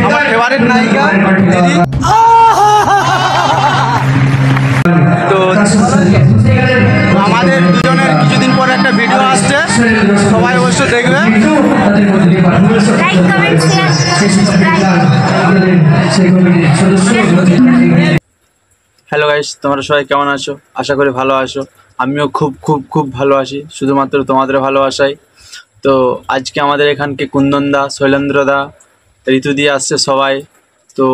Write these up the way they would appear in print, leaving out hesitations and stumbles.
আমার ফেভারিট নায়িকা দিদি। তো আমাদের দুজনের কিছুদিন পরে একটা ভিডিও আসছে, সবাই অবশ্য দেখবে। হ্যালো গাইস, তোমরা সবাই কেমন আছো? আশা করি ভালো আছো। আমিও খুব খুব খুব ভালো আছি, শুধুমাত্র তোমাদের ভালোবাসাই। তো আজকে আমাদের এখানকে কুন্দনদা, শৈলেন্দ্রদা, ঋতু দিয়ে আসছে সবাই। তো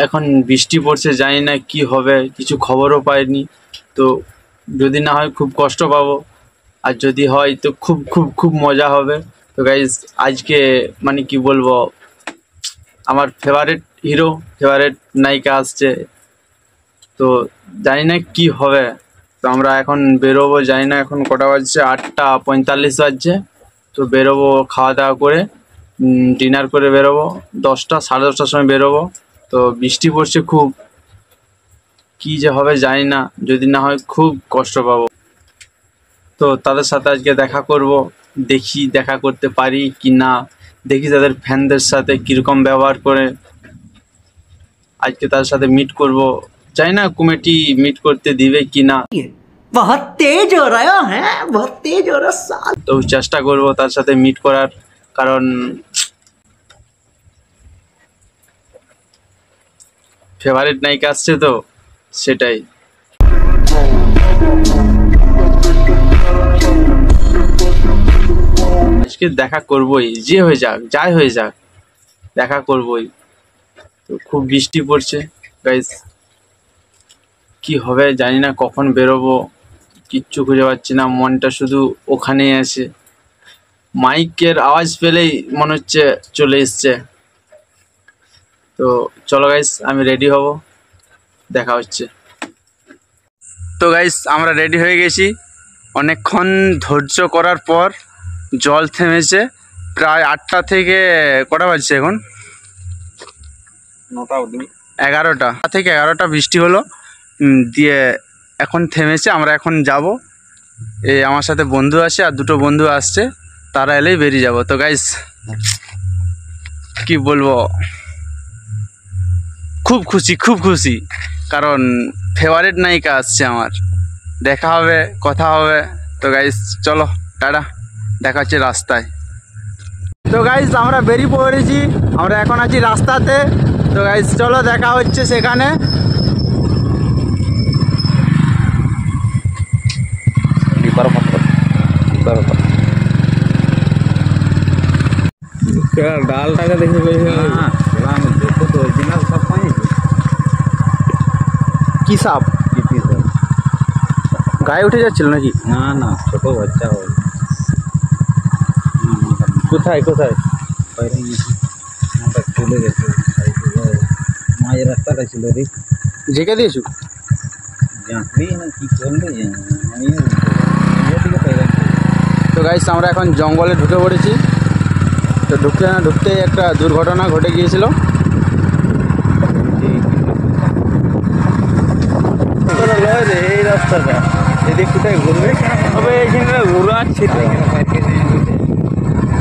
এখন বৃষ্টি পড়ছে, জানি না কি হবে, কিছু খবরও পাইনি। তো যদি না হয় খুব কষ্ট পাবো, আর যদি হয় তো খুব খুব খুব মজা হবে। তো গাইস আজকে মানে কি বলবো, আমার ফেভারিট হিরো, ফেভারিট নায়িকা আসছে। তো জানি না কি হবে। তো আমরা এখন বেরোবো, জানি না এখন কটা বাজছে, 8:45 বাজছে। তো বেরোবো খাওয়া দাওয়া করে, ডিনার করে বেরোবো, 10টা সাড়ে 10টার সময় বেরোবো। তো বৃষ্টি পড়ছে খুব, কি যে হবে জানি না, যদি না হয় খুব কষ্ট পাবো। তো তাদের সাথে আজকে দেখা করব, দেখি দেখা করতে পারি কি না, দেখি তাদের ফ্যানদের সাথে কীরকম ব্যবহার করে। আজকে তাদের সাথে মিট করব, জানি না কমিটি মিট করতে দিবে কি না। बहुत तेज हो रहा है, बहुत तेज हो रहा है। তো চেষ্টা করব তার সাথে মিট করার, কারণ ফেভারিট নায়িকা আসছে তো সেটাই। আজকে দেখা করবই, যে হয়ে যাক, যাই হয়ে যাক, দেখা করবই। তো খুব বৃষ্টি পড়ছে গাইস, কি হবে জানি না, কখন বেরোবো কিচ্ছু খুঁজে পাচ্ছি না। মনটা শুধু ওখানেই আছে, মাইকের আওয়াজ পেলেই মনে হচ্ছে চলে এসছে। তো চলো গাইস, আমি রেডি হব, দেখা হচ্ছে। তো গাইস আমরা রেডি হয়ে গেছি, অনেকক্ষণ ধৈর্য করার পর জল থেমেছে। প্রায় 8টা থেকে কটা বাজছে এখন, 11টা থেকে 11টা বৃষ্টি হলো, দিয়ে এখন থেমেছে। আমরা এখন যাব, এই আমার সাথে বন্ধু আছে আর দুটো বন্ধু আসছে, তারা এলেই বেরিয়ে যাব। তো গাইস কি বলবো, খুব খুশি, খুব খুশি, কারণ ফেভারিট নায়িকা আসছে আমার। দেখা হবে, কথা হবে। তো গাইস চলো, টাটা, দেখা হচ্ছে রাস্তায়। তো গাইস আমরা বেরিয়ে পড়েছি, আমরা এখন আছি রাস্তাতে। তো গাইস চলো, দেখা হচ্ছে সেখানে। ডালটাকে দেখে কি সাপ? গায়ে উঠে যাচ্ছিল নাকি? না না, ছোট বাচ্চা হবে। কোথায় কোথায়? চলে গেছে মায়ের রাস্তাটা ছিল রে, ঝেঁকে দিয়েছু? জাঁকড়ি না কি করলে আমি। তো গাইস আমরা এখন জঙ্গলে ঢুকে পড়েছি। তো ঢুকতে না ঢুকতেই একটা দুর্ঘটনা ঘটে গিয়েছিল। এই রাস্তাটা এদিক কোথায় ঘুরবে, তবে এইখানে ঘুরে আসছে।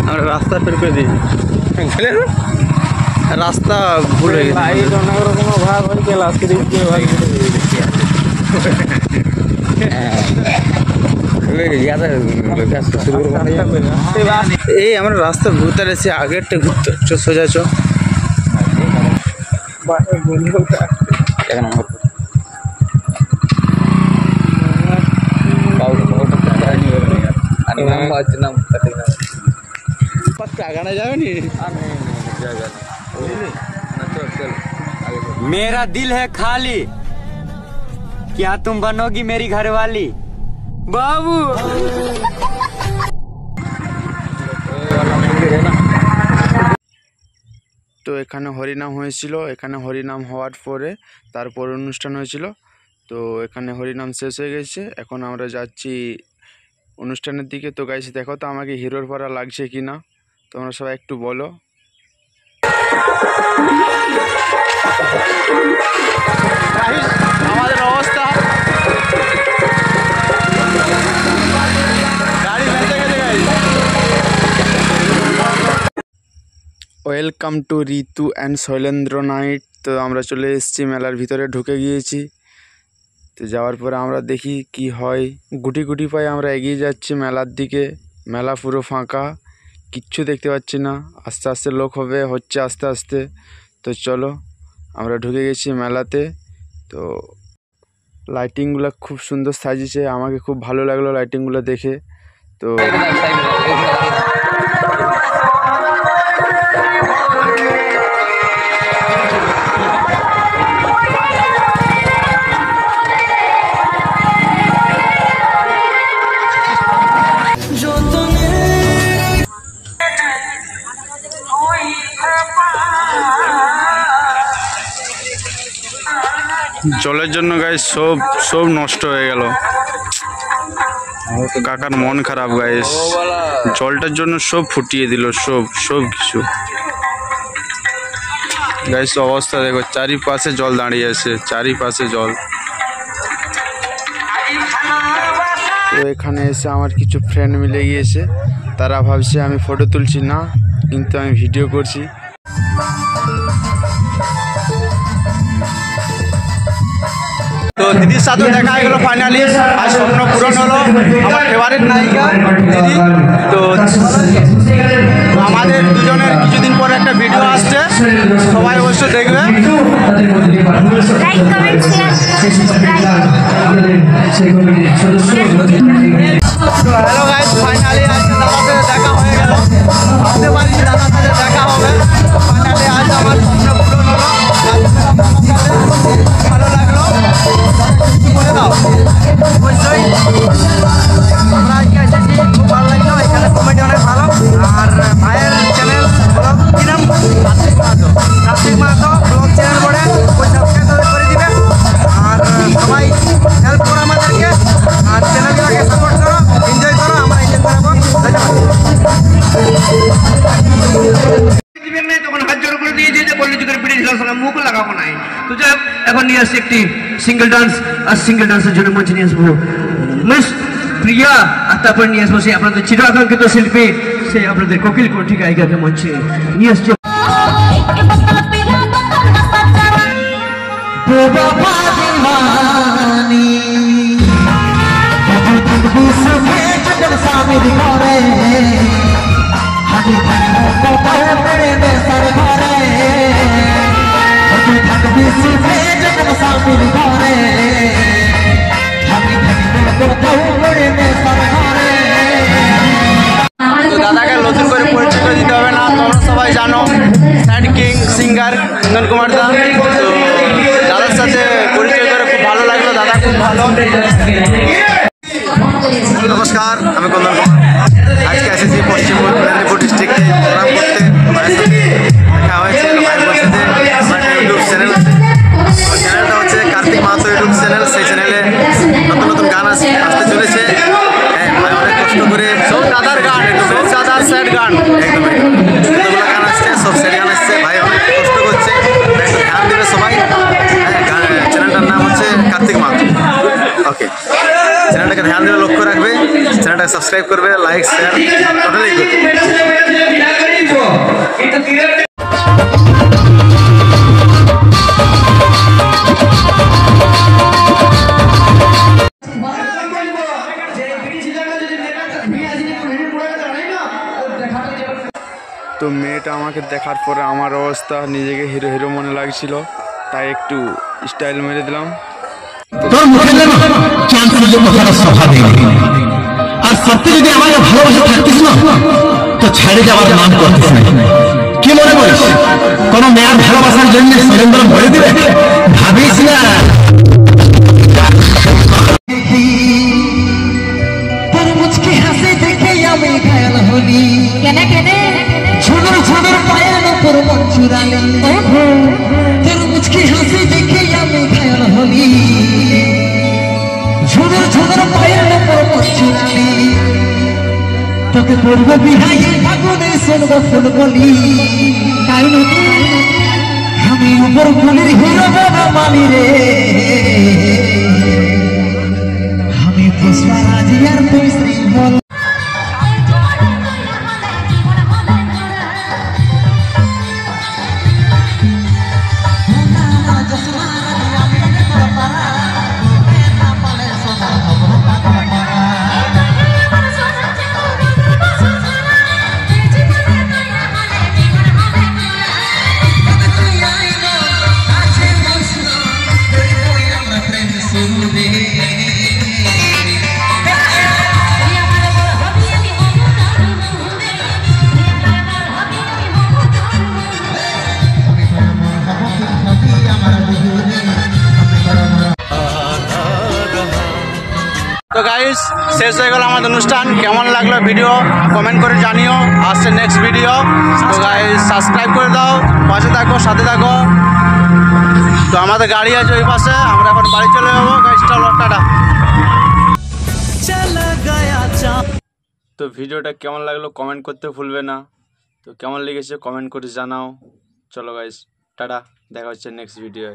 আমরা রাস্তা বের করে দিয়েছি, রাস্তা ভুল হয়ে গেছে। লাইট অনেক রকম ভাগ হয়ে গেল, আজকে দেখছি ভাগ এই আমরা রাস্তা ঘুরতে এসেছি, আগেরটা ঘুরতে সোজা চো। আগানো যাবে নি? मेरा दिल है खाली, क्या तुम बनोगी मेरी घरवाली? बाबू তো এখানে হরিনাম হয়েছিল, এখানে হরিনাম হওয়ার পরে তারপর অনুষ্ঠান হয়েছিল। তো এখানে হরিনাম শেষ হয়ে গেছে, এখন আমরা যাচ্ছি অনুষ্ঠানের দিকে। তো গাইস দেখো তো আমাকে হিরোর পাড়া লাগছে কি না, তোমরা সবাই একটু বলো। আমাদের অবস্থা, গাড়ি বেঁচে গেছে guys. Welcome to Ritu and Shailendra night. তো আমরা চলে এসেছি, মেলার ভিতরে ঢুকে গিয়েছি। তো যাওয়ার পরে আমরা দেখি কি হয়। গুটি গুটি পায়ে আমরা এগিয়ে যাচ্ছি মেলার দিকে। মেলা পুরো ফাঁকা, কিচ্ছু দেখতে পাচ্ছি না। আস্তে আস্তে লোক হচ্ছে আস্তে আস্তে। তো চলো, আমরা ঢুকে গেছি মেলাতে। তো লাইটিংগুলো খুব সুন্দর সাজিয়েছে, আমাকে খুব ভালো লাগলো লাইটিংগুলো দেখে। তো জলের জন্য গাইস সব নষ্ট হয়ে গেল। কাকার মন খারাপ গাইস, জলটার জন্য সব ফুটিয়ে দিল, সব কিছু। গাইস অবস্থা দেখো, চারিপাশে জল দাঁড়িয়ে আছে, চারিপাশে জল। তো এখানে এসে আমার কিছু ফ্রেন্ড মিলে গিয়েছে, তারা ভাবছে আমি ফটো তুলছি না, কিন্তু আমি ভিডিও করছি। তো দিদির সাথে দেখা হয়ে গেল ফাইনালি, আর স্বপ্ন পূরণ হলো। আমার ফেভারিট নায়িকা দিদি। তো আমাদের দুজনের কিছুদিন পরে একটা ভিডিও আসছে, সবাই অবশ্য দেখবে। হ্যালো গাইস, ফাইনালি আজ দাদার সাথে দেখা হয়ে গেল। ভাবতে পারিনি দাদার সাথে দেখা হবে। ফাইনালি আজ আমার স্বপ্ন পূরণ হলো। ভালো লাগলো, বলে দাও। অবশ্যই আমরা আজকে এসেছি, খুব ভালো লাগলো। এখানে কমেডি অনেক ভালো। আর ভাইয়ের চ্যানেল ব্লগ কি নাম? কার্তিক মাহাতো ব্লগ চ্যানেল বলে ওই সাবস্ক্রাইব করে দিবে। আর সবাই হেল্প করো আমাদেরকে, আর চ্যানেলটাকে সাপোর্ট করো, এনজয় করো। আমরা এনজয় করবো। তখন হাত জোর করে দিয়ে দিয়েছে, বললে যুগের পিড়ে ছিল সঙ্গে মুখ লাগাবো নাই। তো যাই হোক, এখন নিয়ে আসছি একটি সিঙ্গেল ডান্স। আর সিঙ্গেল ডান্সের জন্য মঞ্চে নিয়ে আসবো মিস প্রিয়া। আর তারপর নিয়ে আসবো সেই আপনাদের চিরাকাঙ্ক্ষিত শিল্পী, সেই আপনাদের কোকিল কণ্ঠী গায়িকাকে মঞ্চে নিয়ে আসছে। তো দাদাকে নতুন করে পরিচিত দিতে হবে না, তোমরা সবাই জানো, sad king singer Kundan Kumar দা। তো দাদার সাথে পরিচয় করে খুব ভালো লাগলো, দাদা খুব ভালো। নমস্কার, আমি কুন্দন কুমার। আজকে এসেছি পশ্চিম মেদিনীপুর ডিস্ট্রিক্টে প্রোগ্রাম করতে। ভাইয়ের সাথে দেখা হয়েছে, ভাই বলছে যে আমার একটা ইউটিউব চ্যানেল আছে। চ্যানেলটা হচ্ছে কার্তিক মাহাতো ইউটিউব চ্যানেল। সেই চ্যানেলে নতুন নতুন গান আসতে চলেছে। হ্যাঁ, ভাই অনেক কষ্ট করে সব দাদার গান, সব দাদার স্যাড গান, একদম যতগুলো গান আসছে সব স্যাড গান আসছে। ভাই অনেক কষ্ট করছে, একটু ধ্যান দেবে সবাই। হ্যাঁ, চ্যানেলটার নাম হচ্ছে কার্তিক মাহাতো। ওকে, চ্যানেলটাকে ধ্যান দেবে, লক্ষ্য রাখবে, চ্যানেলটাকে সাবস্ক্রাইব করবে, লাইক শেয়ার টোটালি করবে। তো মেয়েটা আমাকে দেখার পরে আমার অবস্থা, নিজেকে হিরো হিরো মনে লাগছিল, তাই একটু স্টাইল মেরে দিলাম। তোর মুখে যেন চাঁদের কথাটা স্বভাবে, আর সত্যি যদি আমাকে ভালোবাসা থাকতিস না, তো ছেড়ে যাওয়ার নাম করতিস না। কি মনে করিস কোন মেয়ের ভালোবাসার জন্য সুরেন্দ্র ভরে দিবে? ভাবিস না। তোর মুচকি হাসি দেখে আমি ঘায়াল হলি, কেন কেন ঝুনুর ঝুনুর পায়ের উপর মন চুরালি। তোর মুচকি হাসি দেখে আমি ঘায়াল হলি, ঝুনুর ঝুনুর পায়ের উপর মন চুরালি। তোকে করবো বিহাই ফাগুনে শুনবো ফুল বলি, তাই নাকি আমি উপর গুলির হিরো বাবা মানি রে। আমি পুষ্পারাজ আর তুই শ্রীবল। শেষ হয়ে গেল আমাদের অনুষ্ঠান। কেমন লাগলো ভিডিও কমেন্ট করে জানিও। আসছে নেক্সট ভিডিও। তো গাইস সাবস্ক্রাইব করে দাও, পাশে থাকো, সাথে থাকো। তো আমাদের গাড়ি আছে ওই পাশে, আমরা এখন বাড়ি চলে যাবো। গাইস চলো, টাটা। তো ভিডিওটা কেমন লাগলো কমেন্ট করতে ভুলবে না। তো কেমন লেগেছে কমেন্ট করে জানাও। চলো গাইস টাটা, দেখা হচ্ছে নেক্সট ভিডিওয়।